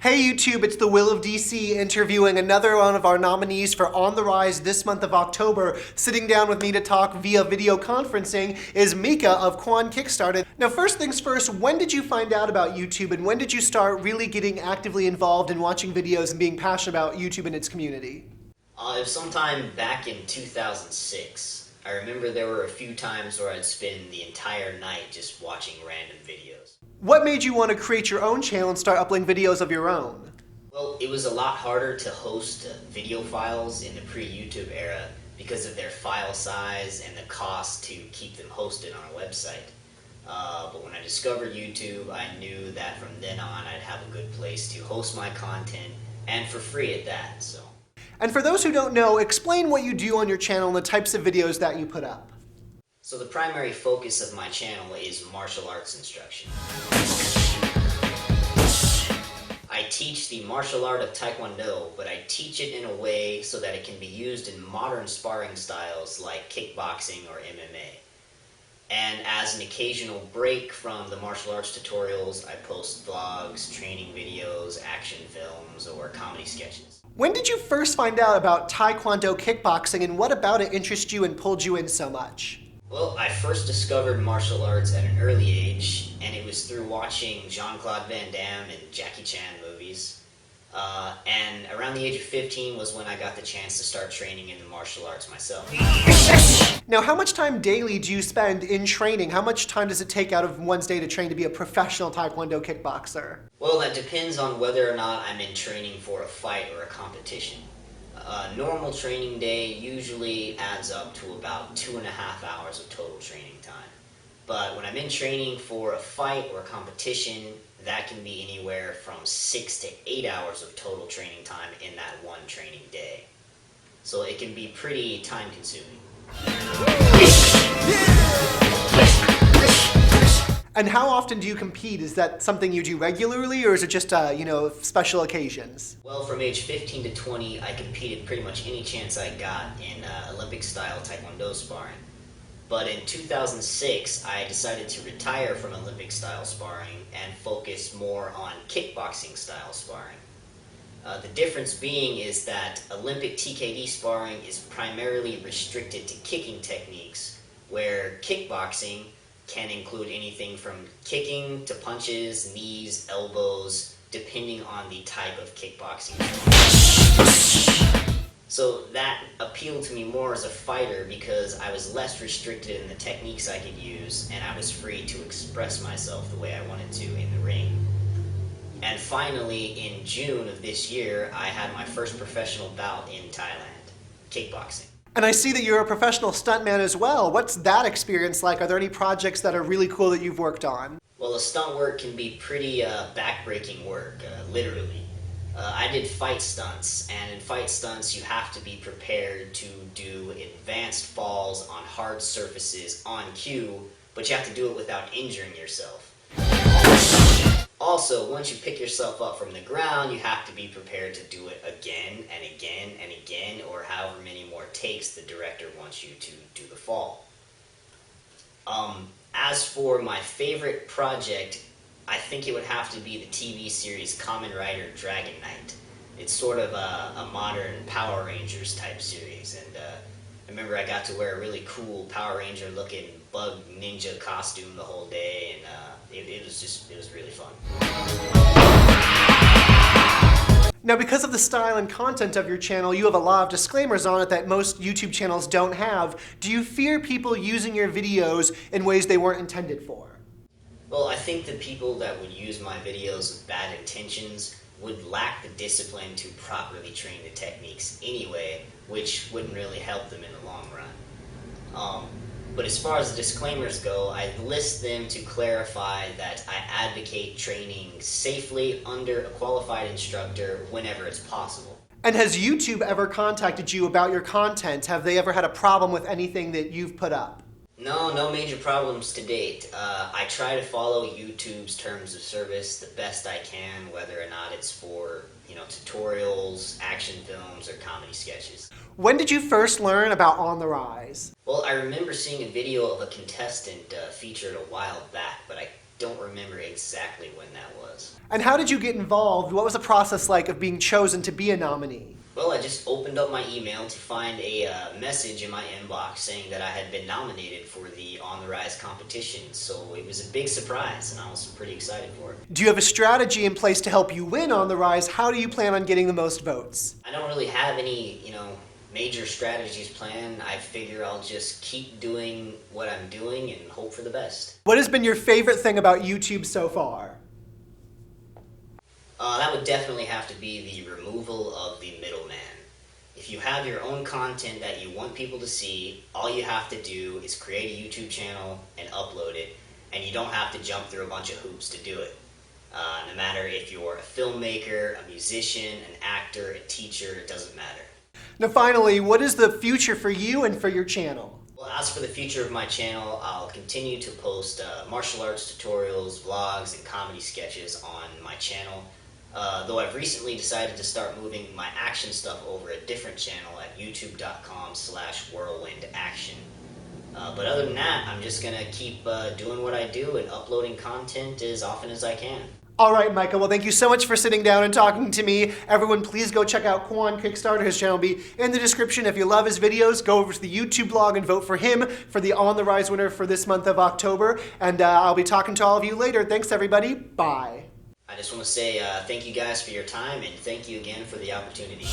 Hey YouTube, it's the Will of DC interviewing another one of our nominees for On the Rise this month of October. Sitting down with me to talk via video conferencing is Mika of KwonKicker. Now first things first, when did you find out about YouTube and when did you start really getting actively involved in watching videos and being passionate about YouTube and its community? It was sometime back in 2006. I remember there were a few times where I'd spend the entire night just watching random videos. What made you want to create your own channel and start uploading videos of your own? Well, it was a lot harder to host video files in the pre-YouTube era because of their file size and the cost to keep them hosted on a website. But when I discovered YouTube, I knew that from then on I'd have a good place to host my content, and for free at that. So. And for those who don't know, explain what you do on your channel and the types of videos that you put up. So the primary focus of my channel is martial arts instruction. I teach the martial art of Taekwondo, but I teach it in a way so that it can be used in modern sparring styles like kickboxing or MMA. And as an occasional break from the martial arts tutorials, I post vlogs, training videos, action films, or comedy sketches. When did you first find out about Taekwondo kickboxing, and what about it interested you and pulled you in so much? Well, I first discovered martial arts at an early age, and it was through watching Jean-Claude Van Damme and Jackie Chan movies. And around the age of 15 was when I got the chance to start training in the martial arts myself. Now, how much time daily do you spend in training? How much time does it take out of one's day to train to be a professional Taekwondo kickboxer? Well, that depends on whether or not I'm in training for a fight or a competition. A normal training day usually adds up to about 2.5 hours of total training time. But when I'm in training for a fight or a competition, that can be anywhere from 6 to 8 hours of total training time in that one training day. So it can be pretty time consuming. And how often do you compete? Is that something you do regularly, or is it just, special occasions? Well, from age 15 to 20, I competed pretty much any chance I got in Olympic-style Taekwondo sparring. But in 2006, I decided to retire from Olympic-style sparring and focus more on kickboxing-style sparring. The difference being is that Olympic TKD sparring is primarily restricted to kicking techniques, where kickboxing can include anything from kicking to punches, knees, elbows, depending on the type of kickboxing. So that appealed to me more as a fighter because I was less restricted in the techniques I could use, and I was free to express myself the way I wanted to in the ring. And finally, in June of this year, I had my first professional bout in Thailand, kickboxing. And I see that you're a professional stuntman as well. What's that experience like? Are there any projects that are really cool that you've worked on? Well, the stunt work can be pretty back-breaking work, literally. I did fight stunts, and in fight stunts you have to be prepared to do advanced falls on hard surfaces on cue, but you have to do it without injuring yourself. Also, once you pick yourself up from the ground, you have to be prepared to do it again and again and again, or however many more takes the director wants you to do the fall. As for my favorite project, I think it would have to be the TV series Kamen Rider Dragon Knight. It's sort of a modern Power Rangers type series, and I remember I got to wear a really cool Power Ranger looking bug ninja costume the whole day, and it was really fun. Now, because of the style and content of your channel, you have a lot of disclaimers on it that most YouTube channels don't have. Do you fear people using your videos in ways they weren't intended for? Well, I think the people that would use my videos with bad intentions would lack the discipline to properly train the techniques anyway, which wouldn't really help them in the long run. But as far as the disclaimers go, I list them to clarify that I advocate training safely under a qualified instructor whenever it's possible. And has YouTube ever contacted you about your content? Have they ever had a problem with anything that you've put up? No major problems to date. I try to follow YouTube's terms of service the best I can, whether or not it's for, tutorials, action films, or comedy sketches. When did you first learn about On the Rise? Well, I remember seeing a video of a contestant featured a while back, but I don't remember exactly when that was. And how did you get involved? What was the process like of being chosen to be a nominee? Well, I just opened up my email to find a message in my inbox saying that I had been nominated for the On The Rise competition, so it was a big surprise, and I was pretty excited for it. Do you have a strategy in place to help you win On The Rise? How do you plan on getting the most votes? I don't really have any, major strategies planned. I figure I'll just keep doing what I'm doing and hope for the best. What has been your favorite thing about YouTube so far? That would definitely have to be the removal of the middleman. If you have your own content that you want people to see, all you have to do is create a YouTube channel and upload it, and you don't have to jump through a bunch of hoops to do it. No matter if you're a filmmaker, a musician, an actor, a teacher, it doesn't matter. Now finally, what is the future for you and for your channel? Well, as for the future of my channel, I'll continue to post martial arts tutorials, vlogs, and comedy sketches on my channel. Though I've recently decided to start moving my action stuff over a different channel at youtube.com/whirlwindaction. But other than that, I'm just gonna keep doing what I do and uploading content as often as I can. All right, Micah. Well, thank you so much for sitting down and talking to me. Everyone, please go check out KwonKicker. His channel will be in the description. If you love his videos, go over to the YouTube blog and vote for him for the On The Rise winner for this month of October. And I'll be talking to all of you later. Thanks, everybody. Bye. I just want to say thank you guys for your time, and thank you again for the opportunity.